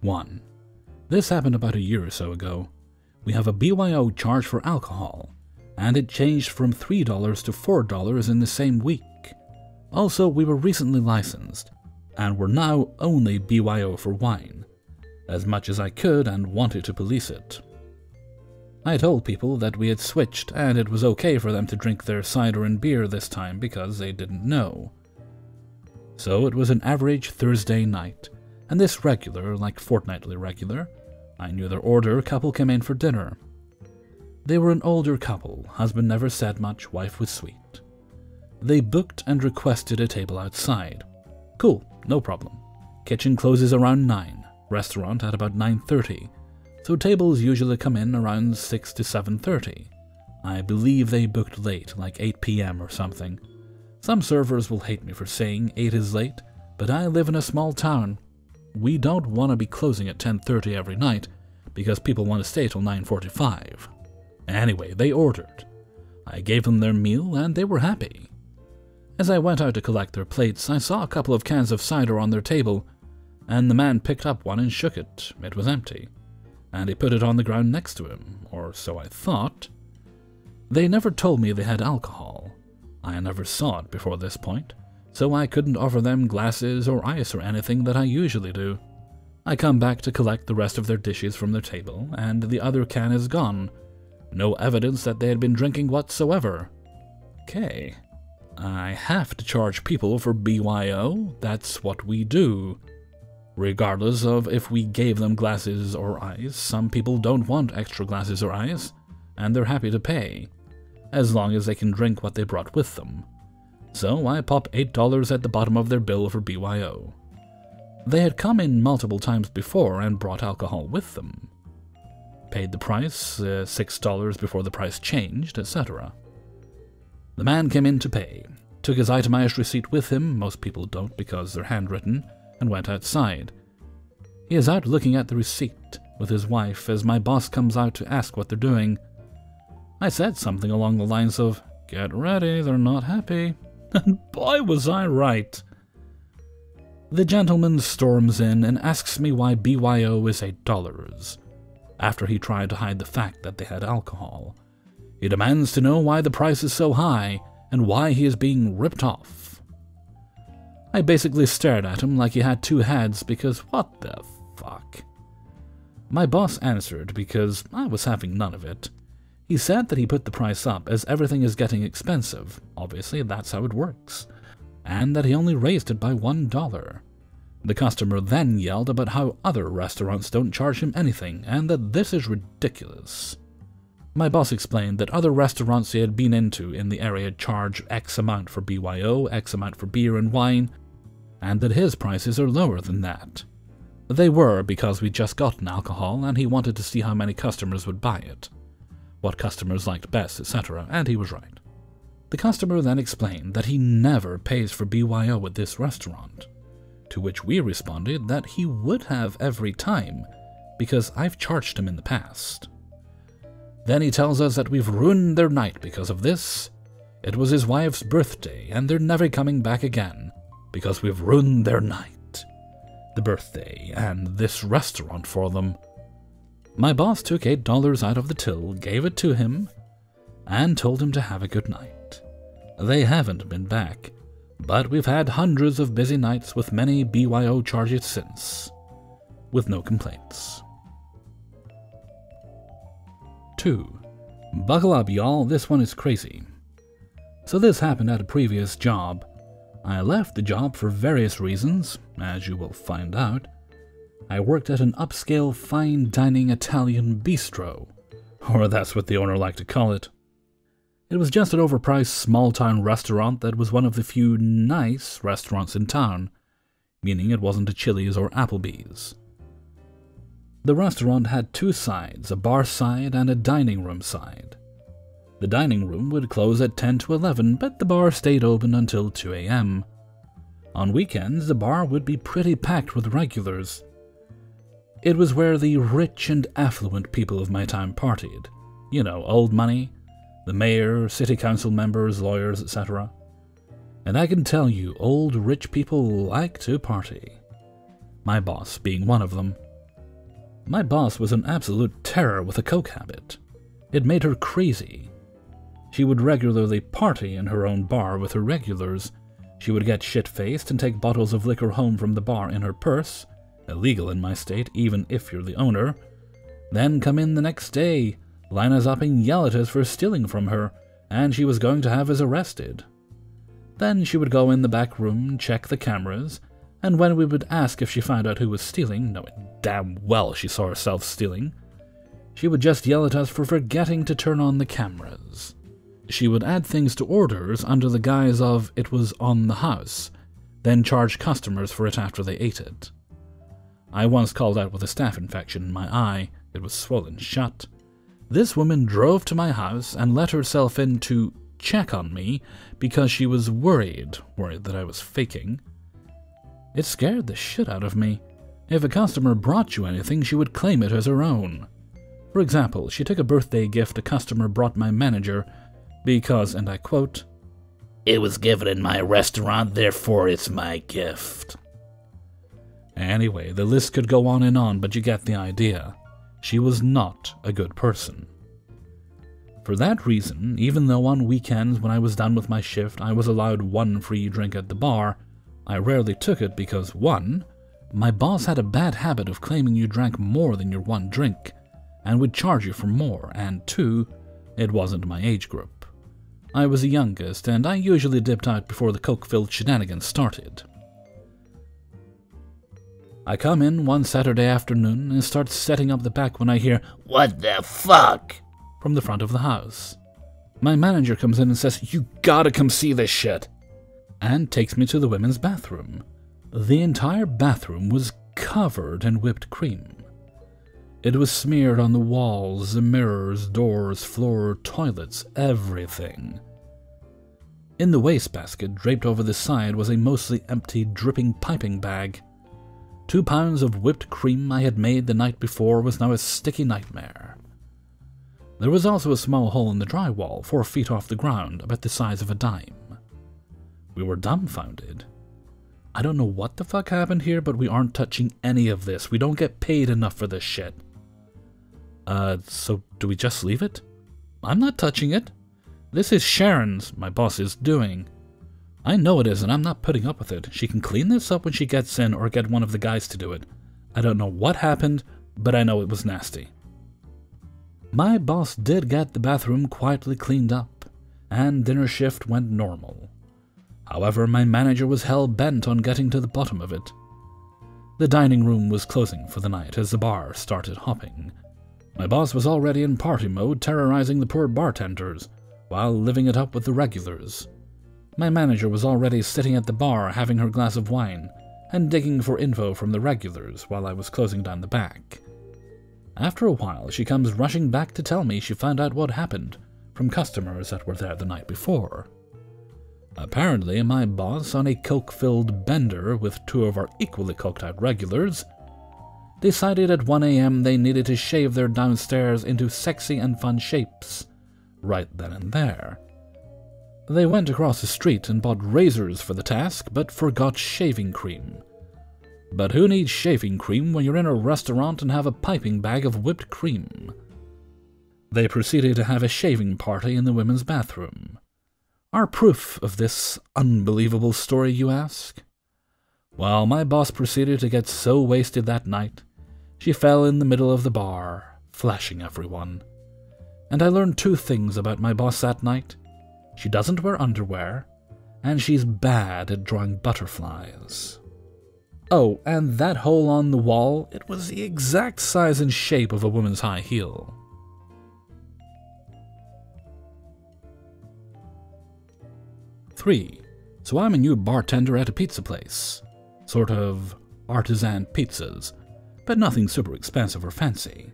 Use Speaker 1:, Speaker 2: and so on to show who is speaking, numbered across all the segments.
Speaker 1: 1. This happened about a year or so ago. We have a BYO charge for alcohol, and it changed from $3 to $4 in the same week. Also, we were recently licensed, and were now only BYO for wine, as much as I could and wanted to police it. I told people that we had switched and it was okay for them to drink their cider and beer this time because they didn't know. So it was an average Thursday night, and this regular, like fortnightly regular, I knew their order, couple came in for dinner. They were an older couple, husband never said much, wife was sweet. They booked and requested a table outside. Cool, no problem. Kitchen closes around 9, restaurant at about 9:30. So tables usually come in around 6 to 7:30. I believe they booked late, like 8 p.m. or something. Some servers will hate me for saying 8 is late, but I live in a small town. We don't want to be closing at 10:30 every night, because people want to stay till 9:45. Anyway, they ordered. I gave them their meal, and they were happy. As I went out to collect their plates, I saw a couple of cans of cider on their table, and the man picked up one and shook it. It was empty. And he put it on the ground next to him, or so I thought. They never told me they had alcohol. I never saw it before this point, so I couldn't offer them glasses or ice or anything that I usually do. I come back to collect the rest of their dishes from their table, and the other can is gone. No evidence that they had been drinking whatsoever. Okay. I have to charge people for BYO, that's what we do. Regardless of if we gave them glasses or ice, some people don't want extra glasses or ice, and they're happy to pay, as long as they can drink what they brought with them. So I pop $8 at the bottom of their bill for BYO. They had come in multiple times before and brought alcohol with them. Paid the price, $6 before the price changed, etc. The man came in to pay, took his itemized receipt with him, most people don't because they're handwritten, and went outside. He is out looking at the receipt with his wife as my boss comes out to ask what they're doing. I said something along the lines of, "Get ready, they're not happy." And boy was I right. The gentleman storms in and asks me why BYO is $8, after he tried to hide the fact that they had alcohol. He demands to know why the price is so high and why he is being ripped off. I basically stared at him like he had two heads because what the fuck? My boss answered because I was having none of it. He said that he put the price up as everything is getting expensive, obviously that's how it works, and that he only raised it by $1. The customer then yelled about how other restaurants don't charge him anything and that this is ridiculous. My boss explained that other restaurants he had been into in the area charge X amount for BYO, X amount for beer and wine, and that his prices are lower than that. They were because we'd just gotten alcohol and he wanted to see how many customers would buy it, what customers liked best, etc., and he was right. The customer then explained that he never pays for BYO at this restaurant, to which we responded that he would have every time because I've charged him in the past. Then he tells us that we've ruined their night because of this. It was his wife's birthday and they're never coming back again because we've ruined their night, the birthday, and this restaurant for them. My boss took $8 out of the till, gave it to him, and told him to have a good night. They haven't been back, but we've had hundreds of busy nights with many BYO charges since, with no complaints. 2. Buckle up, y'all, this one is crazy. So this happened at a previous job. I left the job for various reasons, as you will find out. I worked at an upscale fine dining Italian bistro, or that's what the owner liked to call it. It was just an overpriced small-town restaurant that was one of the few nice restaurants in town, meaning it wasn't a Chili's or Applebee's. The restaurant had two sides, a bar side and a dining room side. The dining room would close at 10 to 11, but the bar stayed open until 2 a.m. On weekends, the bar would be pretty packed with regulars. It was where the rich and affluent people of my time partied. You know, old money, the mayor, city council members, lawyers, etc. And I can tell you, old rich people like to party. My boss being one of them. My boss was an absolute terror with a coke habit. It made her crazy. She would regularly party in her own bar with her regulars. She would get shit-faced and take bottles of liquor home from the bar in her purse, illegal in my state even if you're the owner, then come in the next day, line us up and yell at us for stealing from her, and she was going to have us arrested. Then she would go in the back room, check the cameras, and when we would ask if she found out who was stealing, knowing damn well she saw herself stealing, she would just yell at us for forgetting to turn on the cameras. She would add things to orders under the guise of it was on the house, then charge customers for it after they ate it. I once called out with a staph infection in my eye. It was swollen shut. This woman drove to my house and let herself in to check on me because she was worried that I was faking. It scared the shit out of me. If a customer brought you anything, she would claim it as her own. For example, she took a birthday gift a customer brought my manager because, and I quote, "It was given in my restaurant, therefore it's my gift." Anyway, the list could go on and on, but you get the idea. She was not a good person. For that reason, even though on weekends when I was done with my shift I was allowed one free drink at the bar, I rarely took it because 1. My boss had a bad habit of claiming you drank more than your one drink, and would charge you for more, and 2. It wasn't my age group. I was the youngest, and I usually dipped out before the coke-filled shenanigans started. I come in one Saturday afternoon and start setting up the back when I hear, "What the fuck?" from the front of the house. My manager comes in and says, "You gotta come see this shit," and takes me to the women's bathroom. The entire bathroom was covered in whipped cream. It was smeared on the walls, the mirrors, doors, floor, toilets, everything. In the wastebasket draped over the side was a mostly empty, dripping piping bag. 2 pounds of whipped cream I had made the night before was now a sticky nightmare. There was also a small hole in the drywall, 4 feet off the ground, about the size of a dime. We were dumbfounded. I don't know what the fuck happened here, but we aren't touching any of this. We don't get paid enough for this shit. So do we just leave it? I'm not touching it. This is Sharon's, my boss's, doing. I know it is, and I'm not putting up with it. She can clean this up when she gets in, or get one of the guys to do it. I don't know what happened, but I know it was nasty. My boss did get the bathroom quietly cleaned up, and dinner shift went normal. However, my manager was hell-bent on getting to the bottom of it. The dining room was closing for the night as the bar started hopping. My boss was already in party mode, terrorizing the poor bartenders, while living it up with the regulars. My manager was already sitting at the bar having her glass of wine, and digging for info from the regulars while I was closing down the back. After a while, she comes rushing back to tell me she found out what happened from customers that were there the night before. Apparently, my boss, on a coke-filled bender with 2 of our equally coked-out regulars, decided at 1 a.m. they needed to shave their downstairs into sexy and fun shapes, right then and there. They went across the street and bought razors for the task, but forgot shaving cream. But who needs shaving cream when you're in a restaurant and have a piping bag of whipped cream? They proceeded to have a shaving party in the women's bathroom. Our proof of this unbelievable story, you ask? Well, my boss proceeded to get so wasted that night, she fell in the middle of the bar, flashing everyone. And I learned 2 things about my boss that night. She doesn't wear underwear, and she's bad at drawing butterflies. Oh, and that hole on the wall, it was the exact size and shape of a woman's high heel. Three. So I'm a new bartender at a pizza place. Sort of artisan pizzas, but nothing super expensive or fancy.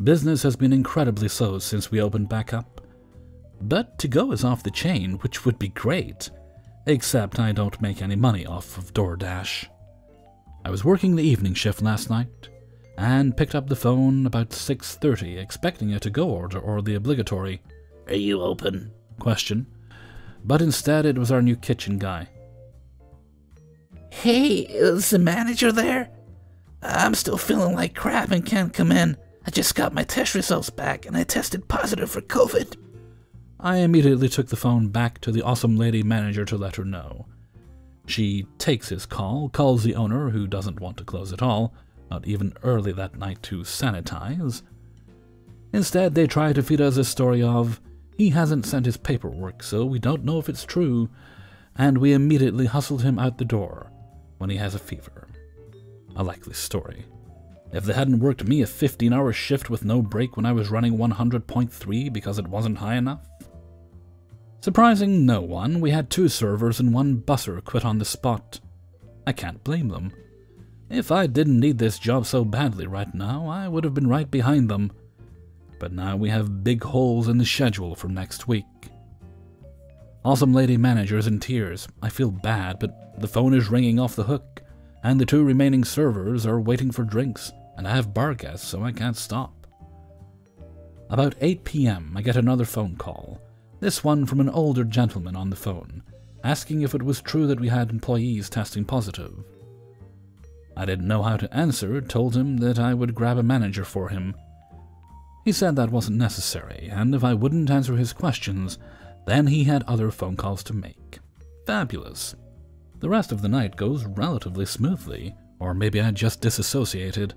Speaker 1: Business has been incredibly slow since we opened back up. But to-go is off the chain, which would be great, except I don't make any money off of DoorDash. I was working the evening shift last night, and picked up the phone about 6:30, expecting a to-go order or the obligatory, "Are you open?" question. But instead it was our new kitchen guy.
Speaker 2: "Hey, is the manager there?" I'm still feeling like crap and can't come in. I just got my test results back and I tested positive for COVID.
Speaker 1: I immediately took the phone back to the awesome lady manager to let her know. She takes his call, calls the owner, who doesn't want to close at all, not even early that night to sanitize. Instead, they try to feed us a story of, he hasn't sent his paperwork, so we don't know if it's true, and we immediately hustled him out the door when he has a fever. A likely story. If they hadn't worked me a 15-hour shift with no break when I was running 100.3 because it wasn't high enough. Surprising no one, we had 2 servers and 1 busser quit on the spot. I can't blame them. If I didn't need this job so badly right now, I would have been right behind them. But now we have big holes in the schedule for next week. Awesome lady manager's in tears. I feel bad, but the phone is ringing off the hook, and the 2 remaining servers are waiting for drinks, and I have bar guests, so I can't stop. About 8 p.m., I get another phone call, this one from an older gentleman on the phone, asking if it was true that we had employees testing positive. I didn't know how to answer, told him that I would grab a manager for him. He said that wasn't necessary, and if I wouldn't answer his questions, then he had other phone calls to make. Fabulous. The rest of the night goes relatively smoothly, or maybe I just disassociated.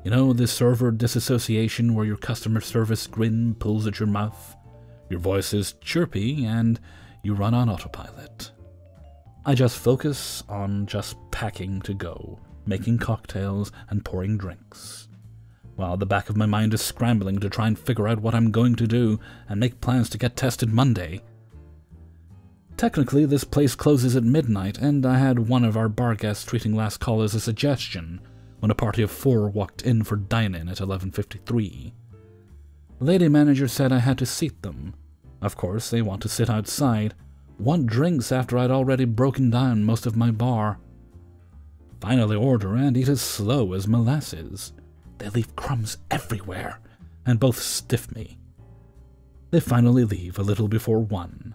Speaker 1: You know, the server disassociation where your customer service grin pulls at your mouth, your voice is chirpy, and you run on autopilot. I just focus on just packing to go, making cocktails and pouring drinks, while the back of my mind is scrambling to try and figure out what I'm going to do and make plans to get tested Monday. Technically, this place closes at midnight, and I had one of our bar guests treating last call as a suggestion when a party of 4 walked in for dine-in at 11:53. The lady manager said I had to seat them. Of course, they want to sit outside, want drinks after I'd already broken down most of my bar. Finally order and eat as slow as molasses. They leave crumbs everywhere, and both stiff me. They finally leave a little before 1.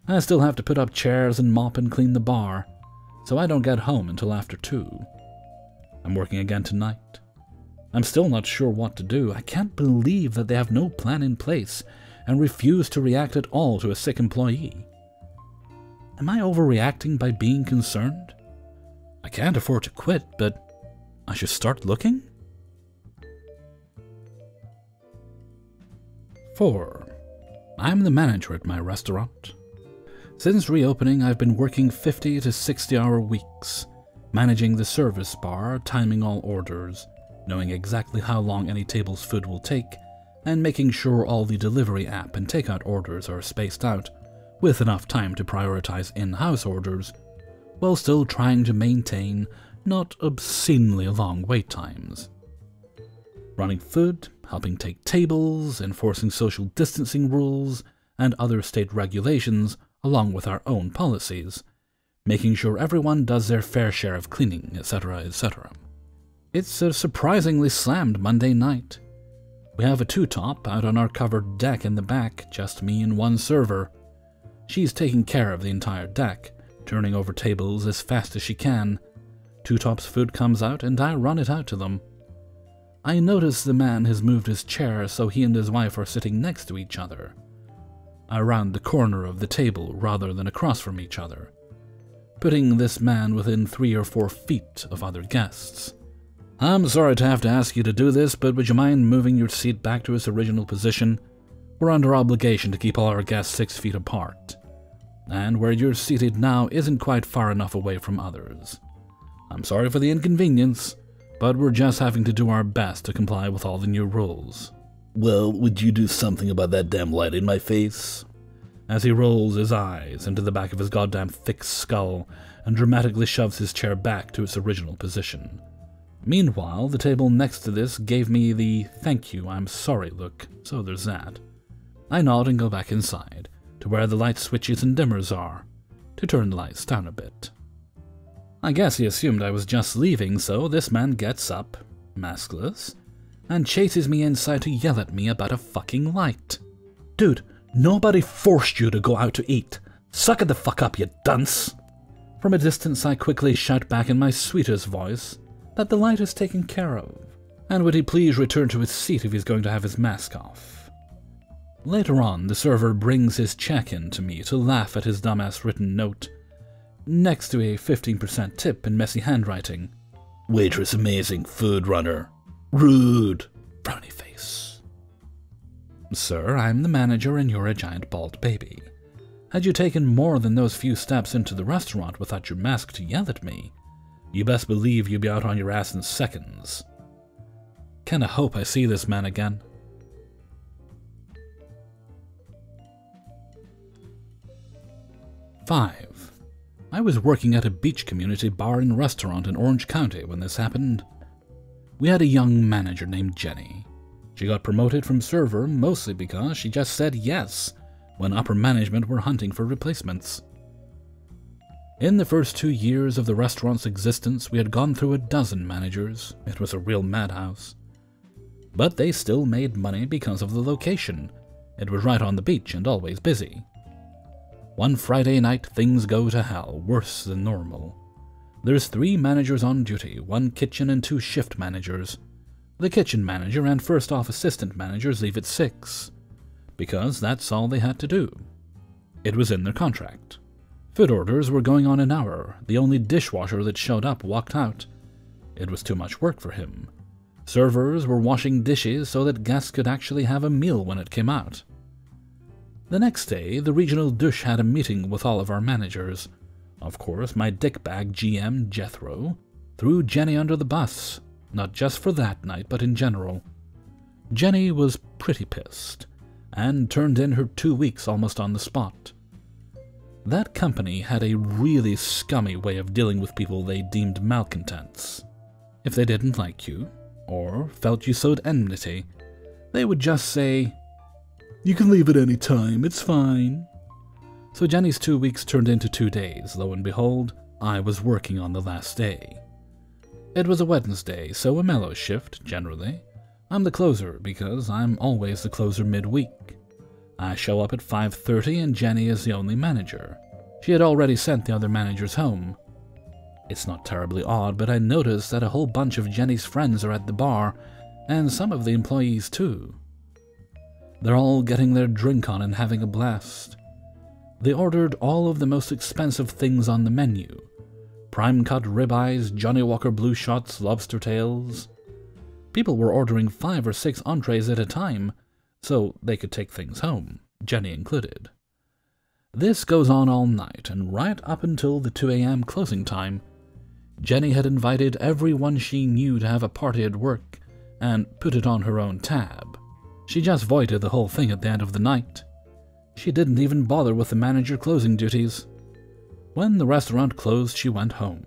Speaker 1: I still have to put up chairs and mop and clean the bar, so I don't get home until after 2. I'm working again tonight. I'm still not sure what to do. I can't believe that they have no plan in place and refuse to react at all to a sick employee. Am I overreacting by being concerned? I can't afford to quit, but I should start looking? 4. I'm the manager at my restaurant. Since reopening, I've been working 50 to 60-hour weeks, managing the service bar, timing all orders, knowing exactly how long any table's food will take, and making sure all the delivery app and takeout orders are spaced out, with enough time to prioritize in-house orders, while still trying to maintain not obscenely long wait times. Running food, helping take tables, enforcing social distancing rules, and other state regulations, along with our own policies, making sure everyone does their fair share of cleaning, etc., etc. It's a surprisingly slammed Monday night. We have a 2-top out on our covered deck in the back, just me and 1 server. She's taking care of the entire deck, turning over tables as fast as she can. 2-top's food comes out and I run it out to them. I notice the man has moved his chair so he and his wife are sitting next to each other. I round the corner of the table rather than across from each other, putting this man within 3 or 4 feet of other guests. I'm sorry to have to ask you to do this, but would you mind moving your seat back to its original position? We're under obligation to keep all our guests 6 feet apart, and where you're seated now isn't quite far enough away from others. I'm sorry for the inconvenience, but we're just having to do our best to comply with all the new rules.
Speaker 2: Well, would you do something about that damn light in my face?
Speaker 1: As he rolls his eyes into the back of his goddamn thick skull and dramatically shoves his chair back to its original position. Meanwhile, the table next to this gave me the "thank you, I'm sorry" look, so there's that. I nod and go back inside, to where the light switches and dimmers are, to turn the lights down a bit. I guess he assumed I was just leaving, so this man gets up, maskless, and chases me inside to yell at me about a fucking light. Dude, nobody forced you to go out to eat. Suck it the fuck up, you dunce! From a distance, I quickly shout back in my sweetest voice that the light is taken care of, and would he please return to his seat if he's going to have his mask off. Later on, the server brings his check in to me to laugh at his dumbass written note, next to a 15% tip in messy handwriting. Waitress amazing, food runner. Rude. Frowny face. Sir, I'm the manager and you're a giant bald baby. Had you taken more than those few steps into the restaurant without your mask to yell at me, you best believe you'd be out on your ass in seconds. Kinda hope I see this man again. Five. I was working at a beach community bar and restaurant in Orange County when this happened. We had a young manager named Jenny. She got promoted from server mostly because she just said yes when upper management were hunting for replacements. In the first 2 years of the restaurant's existence, we had gone through a dozen managers. It was a real madhouse. But they still made money because of the location. It was right on the beach and always busy. One Friday night, things go to hell, worse than normal. There's 3 managers on duty, 1 kitchen and 2 shift managers. The kitchen manager and first off assistant managers leave at 6, because that's all they had to do. It was in their contract. Food orders were going on an hour. The only dishwasher that showed up walked out. It was too much work for him. Servers were washing dishes so that guests could actually have a meal when it came out. The next day, the regional douche had a meeting with all of our managers. Of course, my dickbag GM, Jethro, threw Jenny under the bus, not just for that night, but in general. Jenny was pretty pissed, and turned in her 2 weeks almost on the spot. That company had a really scummy way of dealing with people they deemed malcontents. If they didn't like you, or felt you sowed enmity, they would just say, "You can leave at any time, it's fine." So Jenny's 2 weeks turned into 2 days. Lo and behold, I was working on the last day. It was a Wednesday, so a mellow shift, generally. I'm the closer, because I'm always the closer midweek. I show up at 5:30 and Jenny is the only manager. She had already sent the other managers home. It's not terribly odd, but I noticed that a whole bunch of Jenny's friends are at the bar, and some of the employees too. They're all getting their drink on and having a blast. They ordered all of the most expensive things on the menu. Prime-cut ribeyes, Johnny Walker blue shots, lobster tails. People were ordering 5 or 6 entrees at a time, so they could take things home, Jenny included. This goes on all night, and right up until the 2 a.m. closing time, Jenny had invited everyone she knew to have a party at work, and put it on her own tab. She just voided the whole thing at the end of the night. She didn't even bother with the manager closing duties. When the restaurant closed, she went home.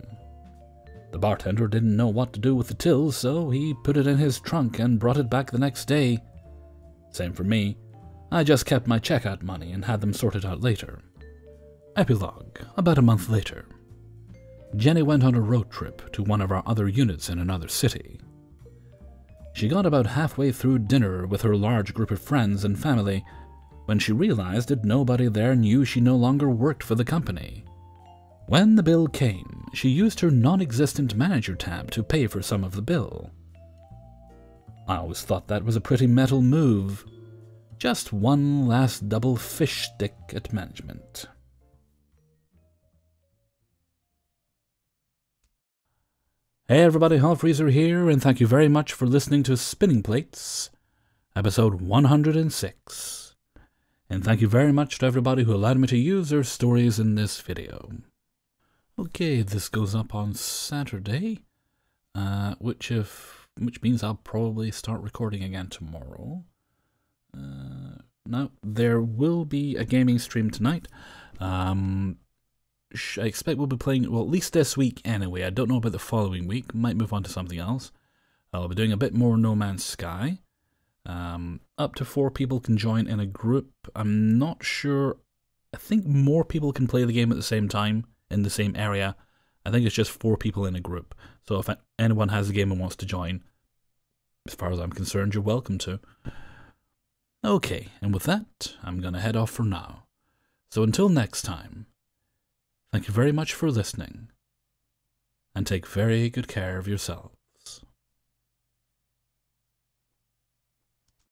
Speaker 1: The bartender didn't know what to do with the till, so he put it in his trunk and brought it back the next day. Same for me. I just kept my checkout money and had them sorted out later. Epilogue, about a month later. Jenny went on a road trip to one of our other units in another city. She got about halfway through dinner with her large group of friends and family when she realized that nobody there knew she no longer worked for the company. When the bill came, she used her non-existent manager tab to pay for some of the bill. I always thought that was a pretty metal move. Just one last double fish stick at management. Hey everybody, Hellfreezer here, and thank you very much for listening to Spinning Plates, episode 106. And thank you very much to everybody who allowed me to use their stories in this video. Okay, this goes up on Saturday, which means I'll probably start recording again tomorrow. Now, there will be a gaming stream tonight. I expect we'll be playing, well, at least this week anyway. I don't know about the following week. Might move on to something else. I'll be doing a bit more No Man's Sky. Up to 4 people can join in a group. I'm not sure. I think more people can play the game at the same time in the same area. I think it's just 4 people in a group. So if anyone has the game and wants to join, as far as I'm concerned, you're welcome to. Okay, and with that, I'm going to head off for now. So until next time, thank you very much for listening, and take very good care of yourself.